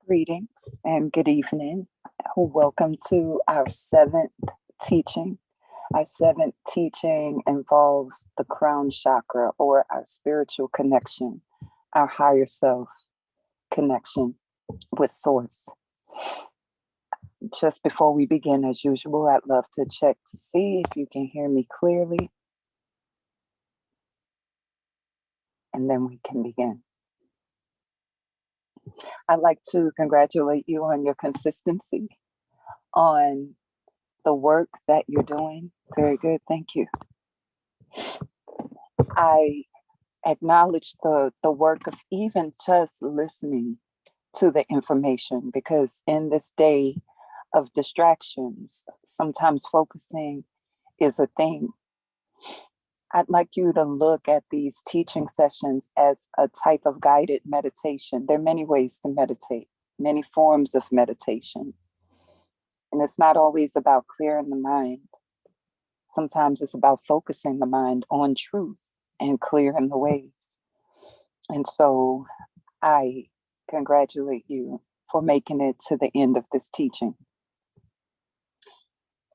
Greetings and good evening. Welcome to our seventh teaching. Our seventh teaching involves the crown chakra, or our spiritual connection, our higher self connection with Source. Just before we begin, as usual, I'd love to check to see if you can hear me clearly, and then we can begin. I'd like to congratulate you on your consistency, on the work that you're doing. Very good. Thank you. I acknowledge the work of even just listening to the information, because in this day of distractions, sometimes focusing is a thing. I'd like you to look at these teaching sessions as a type of guided meditation. There are many ways to meditate, many forms of meditation. And it's not always about clearing the mind. Sometimes it's about focusing the mind on truth and clearing the ways. And so I congratulate you for making it to the end of this teaching.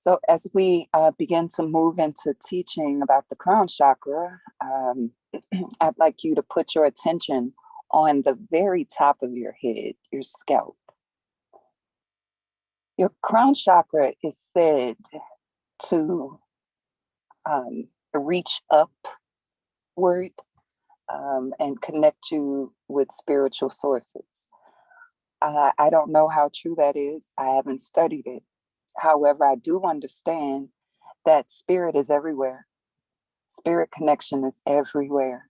So as we begin to move into teaching about the crown chakra, I'd like you to put your attention on the very top of your head, your scalp. Your crown chakra is said to reach upward and connect you with spiritual sources. I don't know how true that is. I haven't studied it. However, I do understand that spirit is everywhere. Spirit connection is everywhere.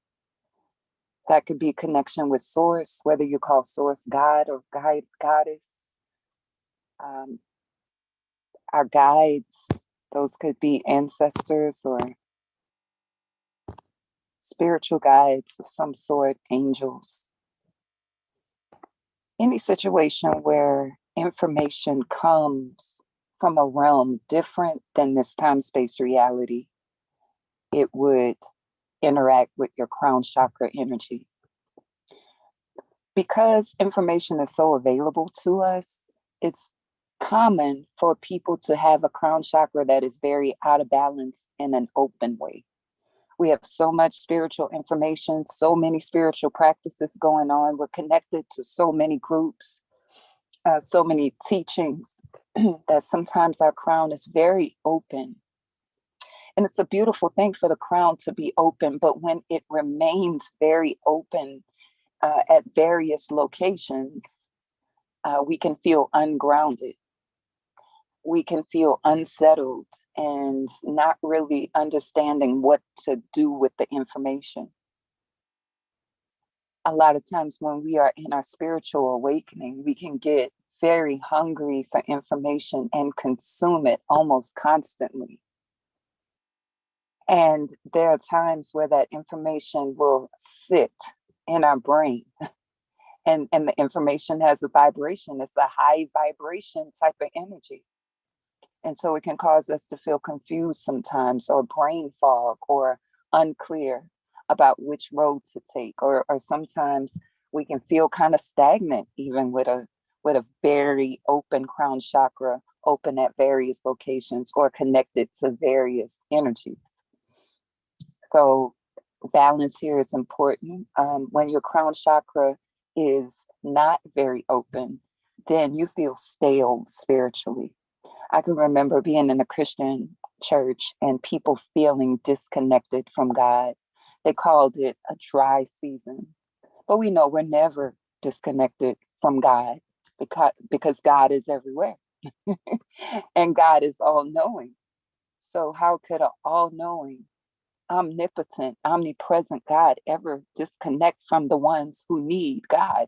That could be connection with Source, whether you call Source God or Goddess. Our guides, those could be ancestors or spiritual guides of some sort, angels. Any situation where information comes from a realm different than this time-space reality, it would interact with your crown chakra energy. Because information is so available to us, it's common for people to have a crown chakra that is very out of balance in an open way. We have so much spiritual information, so many spiritual practices going on. We're connected to so many groups, so many teachings, that sometimes our crown is very open. And it's a beautiful thing for the crown to be open, but when it remains very open at various locations, we can feel ungrounded. We can feel unsettled and not really understanding what to do with the information. A lot of times when we are in our spiritual awakening, we can get very hungry for information and consume it almost constantly. And there are times where that information will sit in our brain and the information has a vibration. It's a high vibration type of energy. And so it can cause us to feel confused sometimes, or brain fog, or unclear about which road to take, or sometimes we can feel kind of stagnant even with a very open crown chakra, open at various locations or connected to various energies. So balance here is important. When your crown chakra is not very open, then you feel stale spiritually. I can remember being in a Christian church and people feeling disconnected from God. They called it a dry season. But we know we're never disconnected from God, because God is everywhere and God is all knowing. So how could an all knowing, omnipotent, omnipresent God ever disconnect from the ones who need God?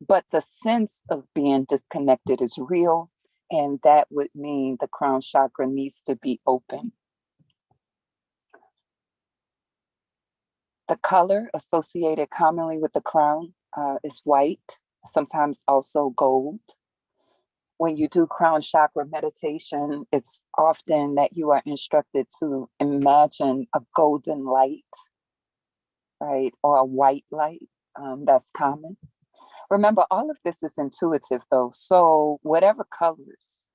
but the sense of being disconnected is real, and that would mean the crown chakra needs to be open. The color associated commonly with the crown is white, sometimes also gold. When you do crown chakra meditation, it's often that you are instructed to imagine a golden light, right? Or a white light. That's common. Remember, all of this is intuitive though. So whatever colors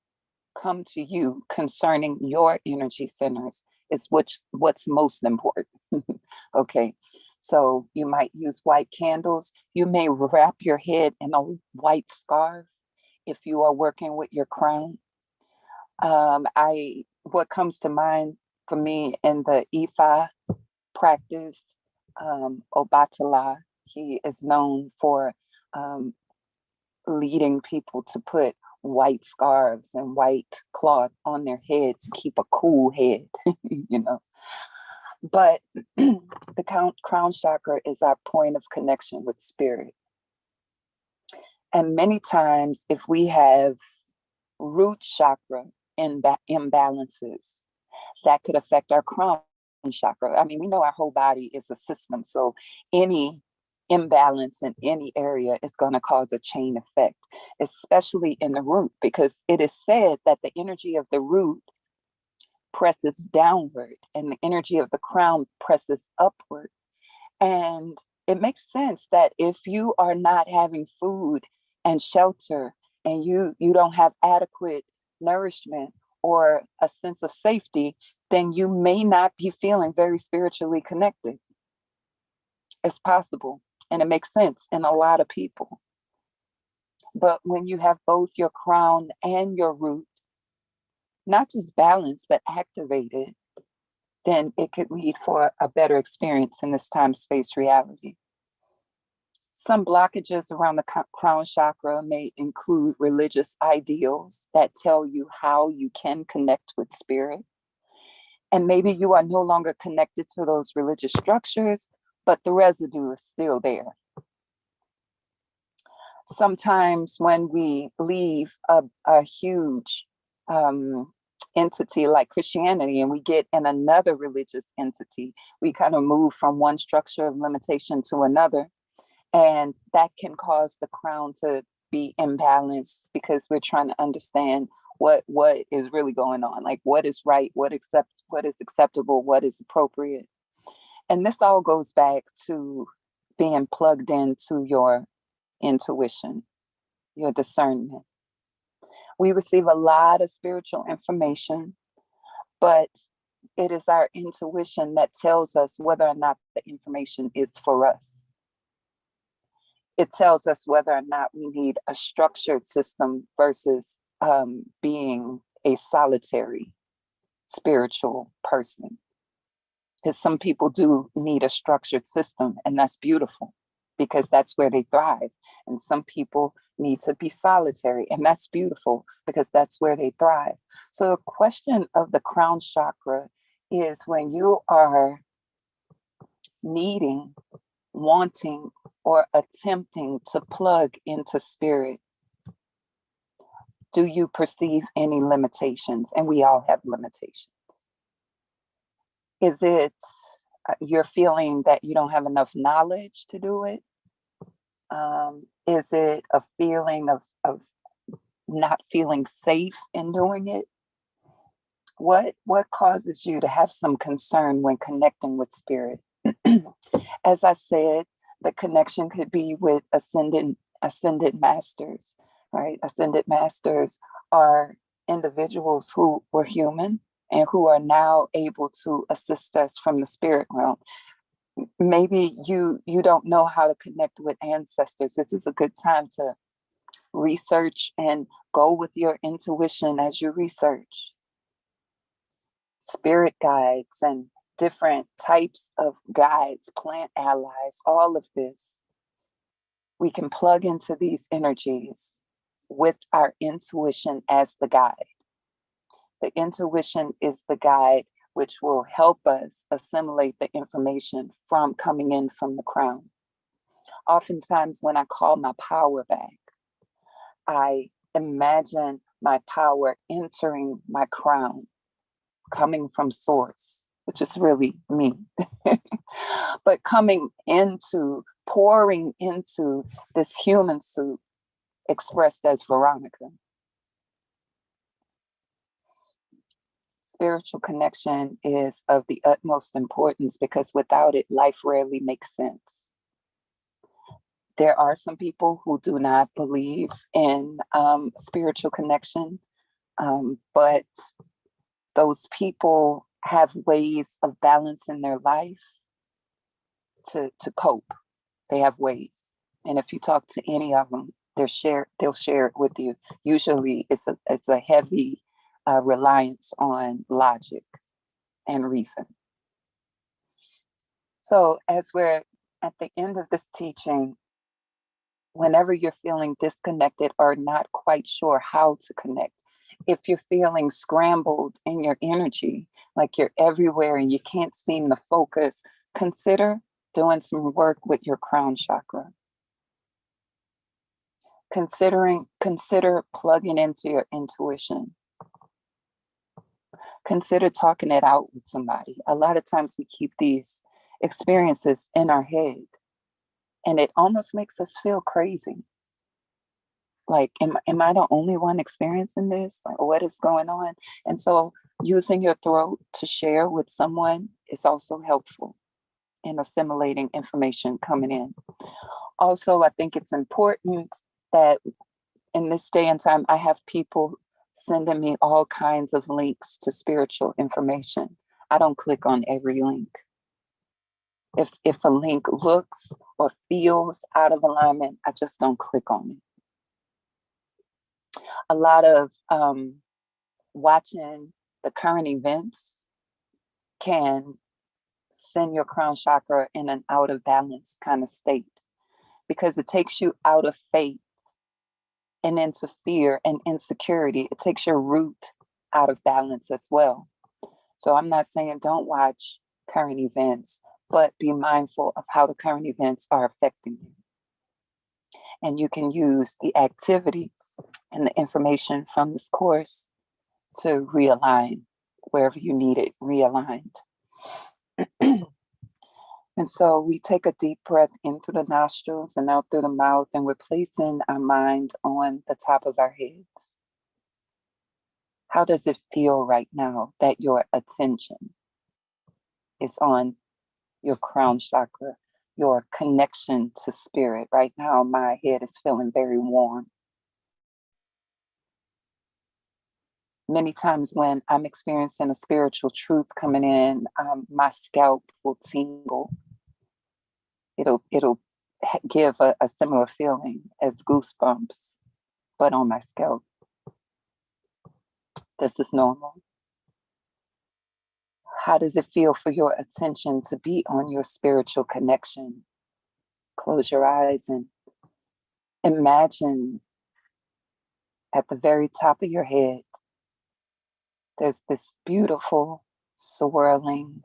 come to you concerning your energy centers is what's most important. Okay. So you might use white candles. You may wrap your head in a white scarf if you are working with your crown. I what comes to mind for me in the Ifa practice, Obatala, he is known for um, leading people to put white scarves and white cloth on their head to keep a cool head, you know. But the crown chakra is our point of connection with spirit. And many times, if we have root chakra imbalances, that could affect our crown chakra. I mean, we know our whole body is a system. So any imbalance in any area is going to cause a chain effect, especially in the root, because it is said that the energy of the root presses downward and the energy of the crown presses upward. And it makes sense that if you are not having food and shelter, and you don't have adequate nourishment or a sense of safety, then you may not be feeling very spiritually connected. It's possible, and it makes sense in a lot of people. But when you have both your crown and your root, not just balanced, but activated, then it could lead for a better experience in this time space reality. Some blockages around the crown chakra may include religious ideals that tell you how you can connect with spirit. And maybe you are no longer connected to those religious structures, but the residue is still there. Sometimes when we leave a huge entity like Christianity and we get in another religious entity, we kind of move from one structure of limitation to another. And that can cause the crown to be imbalanced because we're trying to understand what is really going on, like what is right, what is acceptable, what is appropriate. And this all goes back to being plugged into your intuition, your discernment. We receive a lot of spiritual information, but it is our intuition that tells us whether or not the information is for us. It tells us whether or not we need a structured system versus being a solitary spiritual person. Because some people do need a structured system, and that's beautiful because that's where they thrive. And some people need to be solitary, and that's beautiful because that's where they thrive. So the question of the crown chakra is when you are needing, wanting, or attempting to plug into spirit, do you perceive any limitations? And we all have limitations. Is it you're feeling that you don't have enough knowledge to do it? Is it a feeling of not feeling safe in doing it? What causes you to have some concern when connecting with spirit? As I said, the connection could be with ascended masters, right? Ascended masters are individuals who were human and who are now able to assist us from the spirit realm. Maybe you don't know how to connect with ancestors. This is a good time to research and go with your intuition as you research. Spirit guides and different types of guides, plant allies, all of this. We can plug into these energies with our intuition as the guide. The intuition is the guide which will help us assimilate the information from coming in from the crown. Oftentimes, when I call my power back, I imagine my power entering my crown, coming from source, which is really me, but coming into, pouring into this human suit expressed as Veronica. Spiritual connection is of the utmost importance because without it, life rarely makes sense. There are some people who do not believe in spiritual connection, but those people have ways of balancing their life to cope. They have ways. And if you talk to any of them, they'll share it with you. Usually it's a heavy reliance on logic and reason. So as we're at the end of this teaching, whenever you're feeling disconnected or not quite sure how to connect, if you're feeling scrambled in your energy, like you're everywhere and you can't seem to focus, consider doing some work with your crown chakra. Consider plugging into your intuition. Consider talking it out with somebody. A lot of times we keep these experiences in our head and it almost makes us feel crazy. Like, am I the only one experiencing this? Like, what is going on? And so using your throat to share with someone is also helpful in assimilating information coming in. Also, I think it's important that in this day and time, I have people sending me all kinds of links to spiritual information. I don't click on every link. If a link looks or feels out of alignment, I just don't click on it. A lot of watching the current events can send your crown chakra in an out of balance kind of state because it takes you out of faith and into fear and insecurity. It takes your root out of balance as well. So I'm not saying don't watch current events, but be mindful of how the current events are affecting you. And you can use the activities and the information from this course to realign wherever you need it realigned. And so we take a deep breath in through the nostrils and out through the mouth, and we're placing our mind on the top of our heads. How does it feel right now that your attention is on your crown chakra, your connection to spirit? Right now, my head is feeling very warm. Many times when I'm experiencing a spiritual truth coming in, my scalp will tingle. It'll give a similar feeling as goosebumps, but on my scalp. This is normal. How does it feel for your attention to be on your spiritual connection? Close your eyes and imagine at the very top of your head, there's this beautiful, swirling,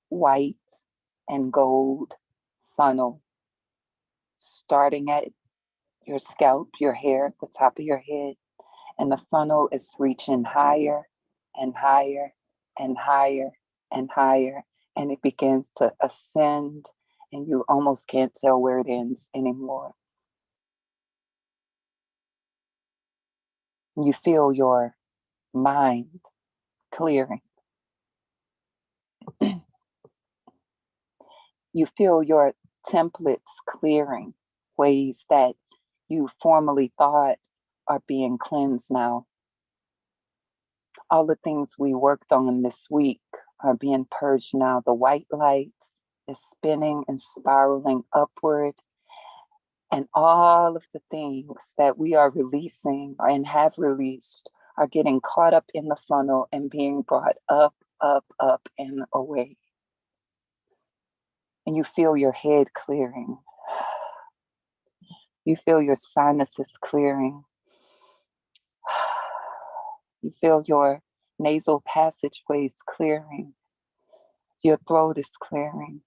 white and gold funnel starting at your scalp, your hair, the top of your head, and the funnel is reaching higher and higher and higher and higher, and it begins to ascend, and you almost can't tell where it ends anymore. You feel your mind clearing. You feel your templates clearing, ways that you formerly thought are being cleansed now. All the things we worked on this week are being purged now. The white light is spinning and spiraling upward. And all of the things that we are releasing and have released are getting caught up in the funnel and being brought up, up, up, and away. And you feel your head clearing. You feel your sinuses clearing. You feel your nasal passageways clearing. Your throat is clearing.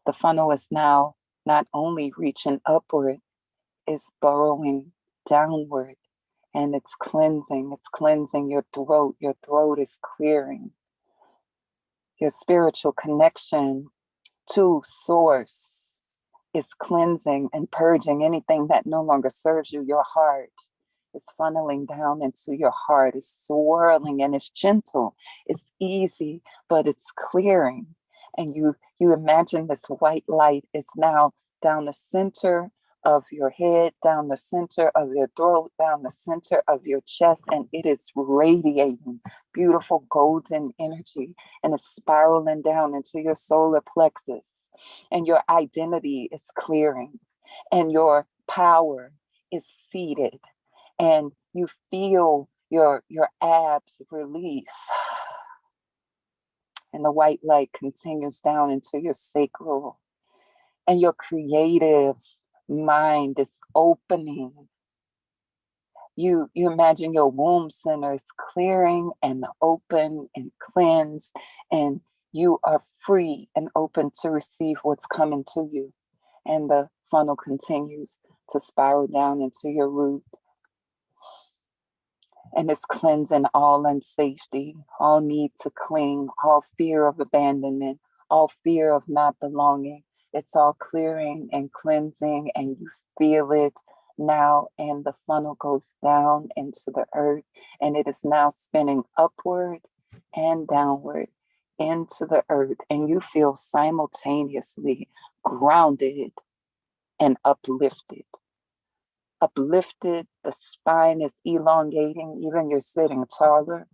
The funnel is now not only reaching upward, it's burrowing downward, and it's cleansing your throat. Your throat is clearing. Your spiritual connection to source is cleansing and purging anything that no longer serves you. Your heart is funneling down into your heart. It's swirling and it's gentle. It's easy, but it's clearing. And you imagine this white light is now down the center of your head, down the center of your throat, down the center of your chest, and it is radiating beautiful golden energy, and it's spiraling down into your solar plexus, and your identity is clearing, and your power is seated, and you feel your abs release, and the white light continues down into your sacral, and your creative mind is opening. You imagine your womb center is clearing and open and cleansed, and you are free and open to receive what's coming to you. And the funnel continues to spiral down into your root. And it's cleansing all unsafety, all need to cling, all fear of abandonment, all fear of not belonging. It's all clearing and cleansing, and you feel it now. And the funnel goes down into the earth, and it is now spinning upward and downward into the earth. And you feel simultaneously grounded and uplifted. Uplifted, the spine is elongating, even you're sitting taller,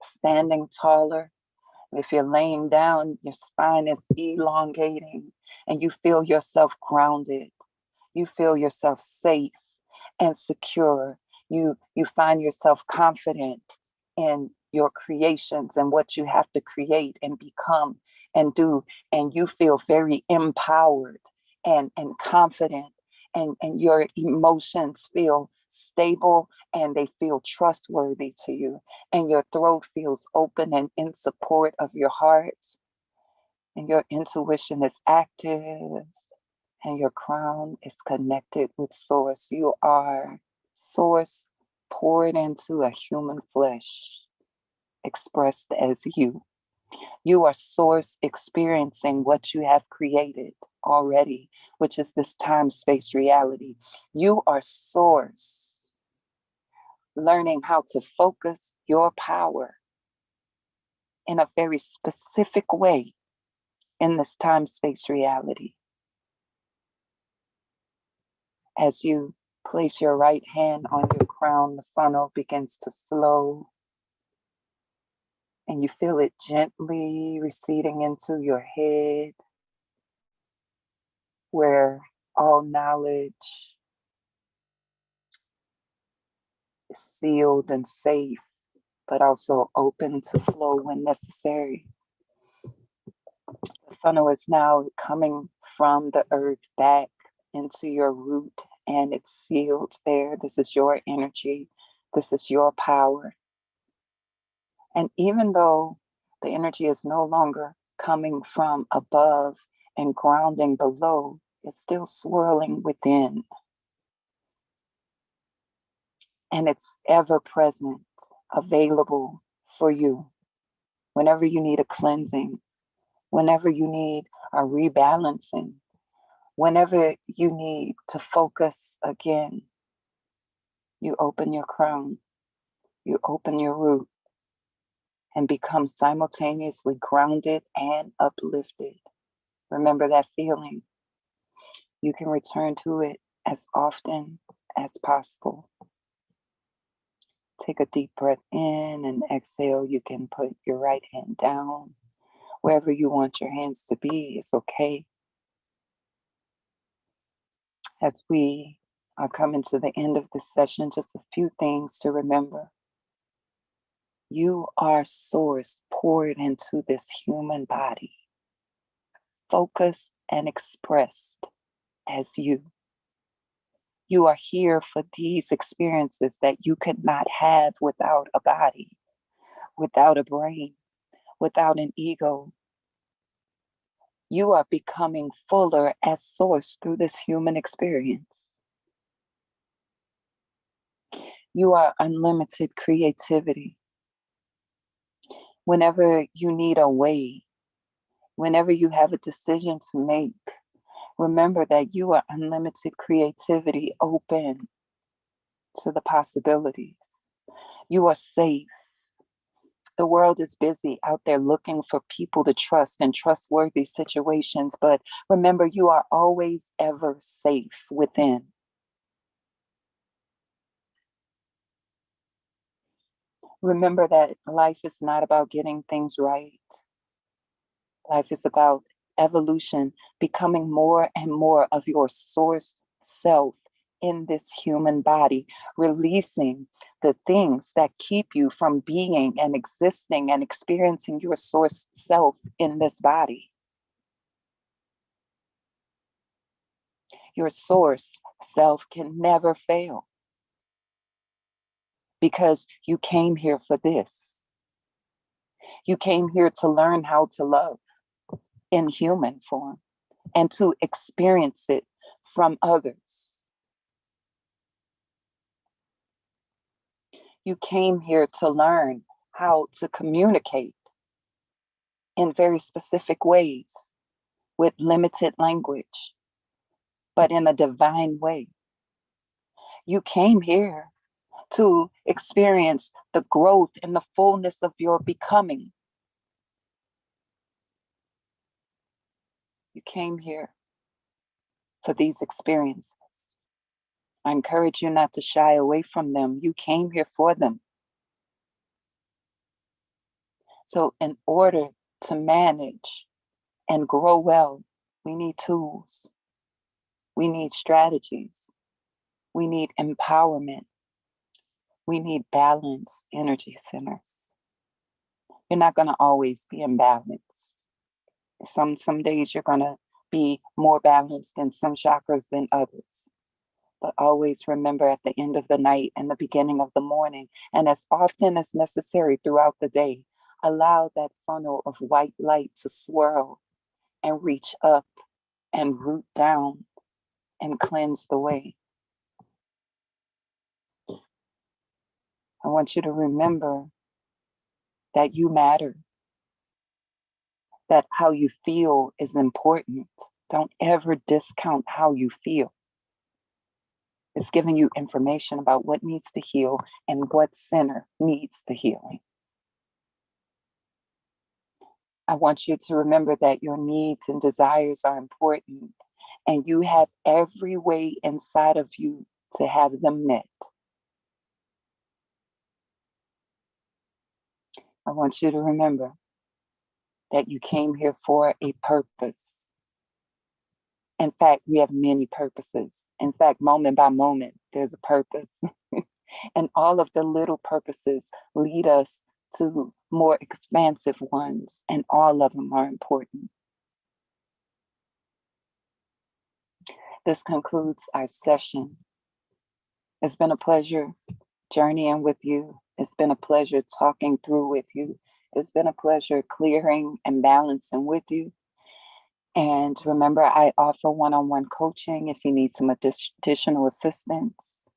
standing taller. If you're laying down, your spine is elongating, and you feel yourself grounded. You feel yourself safe and secure. You find yourself confident in your creations and what you have to create and become and do, and you feel very empowered and confident, and your emotions feel stable and they feel trustworthy to you, and your throat feels open and in support of your heart, and your intuition is active, and your crown is connected with source. You are source poured into a human flesh, expressed as you. You are source experiencing what you have created already, which is this time space reality. You are source, learning how to focus your power in a very specific way in this time space reality. As you place your right hand on your crown, the funnel begins to slow, and you feel it gently receding into your head, where all knowledge is sealed and safe, but also open to flow when necessary. The funnel is now coming from the earth back into your root, and it's sealed there. This is your energy. This is your power. And even though the energy is no longer coming from above and grounding below, it's still swirling within. And it's ever present, available for you. Whenever you need a cleansing, whenever you need a rebalancing, whenever you need to focus again, you open your crown, you open your root, and become simultaneously grounded and uplifted. Remember that feeling. You can return to it as often as possible. Take a deep breath in and exhale. You can put your right hand down. Wherever you want your hands to be, it's okay. As we are coming to the end of this session, just a few things to remember. You are source poured into this human body, focused and expressed as you. You are here for these experiences that you could not have without a body, without a brain, without an ego. You are becoming fuller as source through this human experience. You are unlimited creativity. Whenever you need a way, whenever you have a decision to make, remember that you are unlimited creativity, open to the possibilities. You are safe. The world is busy out there looking for people to trust in trustworthy situations, but remember, you are always ever safe within. Remember that life is not about getting things right. Life is about evolution, becoming more and more of your source self in this human body, releasing the things that keep you from being and existing and experiencing your source self in this body. Your source self can never fail because you came here for this. You came here to learn how to love in human form and to experience it from others. You came here to learn how to communicate in very specific ways with limited language, but in a divine way. You came here to experience the growth and the fullness of your becoming. You came here for these experiences. I encourage you not to shy away from them. You came here for them. So in order to manage and grow well, we need tools. We need strategies. We need empowerment. We need balanced energy centers. You're not going to always be in balance. Some days you're going to be more balanced in some chakras than others. But always remember at the end of the night and the beginning of the morning, and as often as necessary throughout the day, allow that funnel of white light to swirl and reach up and root down and cleanse the way. I want you to remember that you matter, that how you feel is important. Don't ever discount how you feel. It's giving you information about what needs to heal and what center needs the healing. I want you to remember that your needs and desires are important, and you have every way inside of you to have them met. I want you to remember that you came here for a purpose. In fact, we have many purposes. In fact, moment by moment, there's a purpose. And all of the little purposes lead us to more expansive ones, and all of them are important. This concludes our session. It's been a pleasure journeying with you. It's been a pleasure talking through with you. It's been a pleasure clearing and balancing with you. And remember, I offer one-on-one coaching if you need some additional assistance.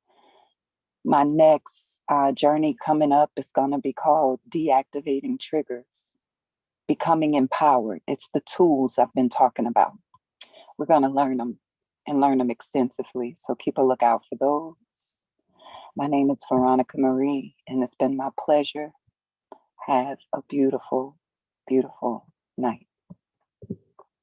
My next journey coming up is going to be called Deactivating Triggers, Becoming Empowered. It's the tools I've been talking about. We're going to learn them and learn them extensively. So keep a lookout for those. My name is Veronica Marie, and it's been my pleasure. Have a beautiful, beautiful night.